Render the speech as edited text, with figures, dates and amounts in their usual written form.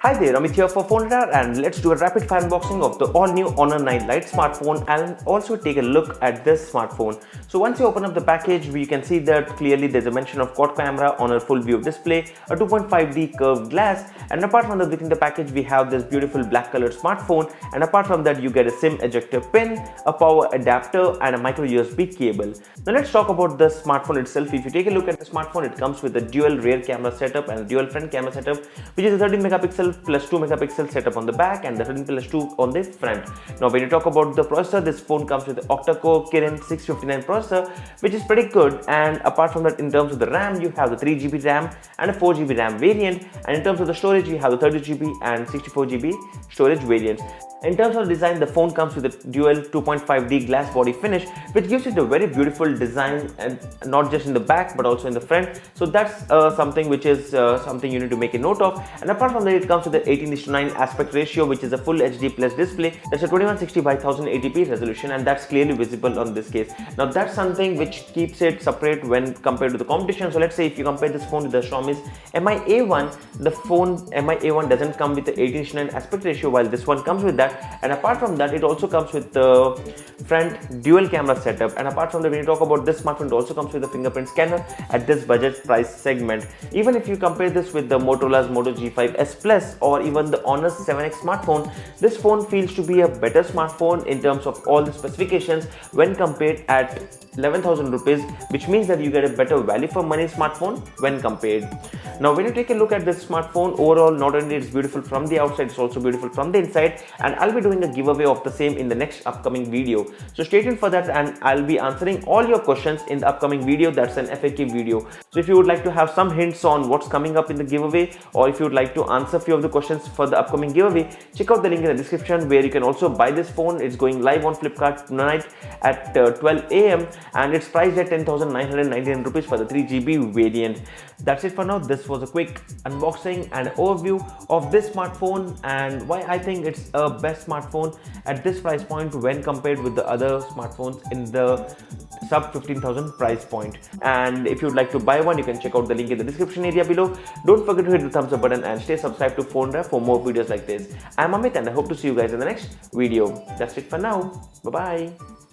Hi there, Amit here for PhoneRadar, and let's do a rapid fire unboxing of the all-new Honor 9 Lite smartphone and also take a look at this smartphone. So once you open up the package, we can see that clearly there's a mention of quad camera on a full view display, a 2.5D curved glass, and apart from that, within the package we have this beautiful black colored smartphone, and apart from that you get a SIM ejector pin, a power adapter, and a micro USB cable. Now let's talk about the smartphone itself. If you take a look at the smartphone, it comes with a dual rear camera setup and a dual front camera setup, which is a 13 megapixel plus 2 megapixel setup on the back and the 13 plus 2 on the front. Now when you talk about the processor, this phone comes with the octa-core Kirin 659 processor, which is pretty good. And apart from that, in terms of the RAM, you have the 3GB RAM and a 4GB RAM variant, and in terms of the storage, you have the 30GB and 64GB storage variants. In terms of design, the phone comes with a dual 2.5D glass body finish, which gives it a very beautiful design, and not just in the back but also in the front. So that's something which is something you need to make a note of. And apart from that, it comes with the 18:9 aspect ratio, which is a full HD plus display. That's a 2160 by 1080p resolution, and that's clearly visible on this case. Now that's something which keeps it separate when compared to the competition. So let's say if you compare this phone with the Xiaomi's Mi A1, the phone Mi A1 doesn't come with the 18:9 aspect ratio, while this one comes with that. And apart from that, it also comes with the front dual camera setup. And apart from that, when you talk about this smartphone, it also comes with a fingerprint scanner at this budget price segment. Even if you compare this with the Motorola's Moto G5 S Plus or even the Honor's 7X smartphone, this phone feels to be a better smartphone in terms of all the specifications when compared at 11,000 rupees, which means that you get a better value for money smartphone when compared. Now when you take a look at this smartphone, overall, not only it's beautiful from the outside, it's also beautiful from the inside, and I'll be doing a giveaway of the same in the next upcoming video. So stay tuned for that, and I'll be answering all your questions in the upcoming video. That's an FAQ video. So if you would like to have some hints on what's coming up in the giveaway, or if you would like to answer a few of the questions for the upcoming giveaway, check out the link in the description where you can also buy this phone. It's going live on Flipkart tonight at 12 AM, and it's priced at 10,999 rupees for the 3GB variant. That's it for now. This was a quick unboxing and overview of this smartphone and why I think it's a best smartphone at this price point when compared with the other smartphones in the sub 15,000 price point. And if you'd like to buy one, you can check out the link in the description area below. Don't forget to hit the thumbs up button and stay subscribed to PhoneRadar for more videos like this. I'm Amit, and I hope to see you guys in the next video. That's it for now. Bye bye.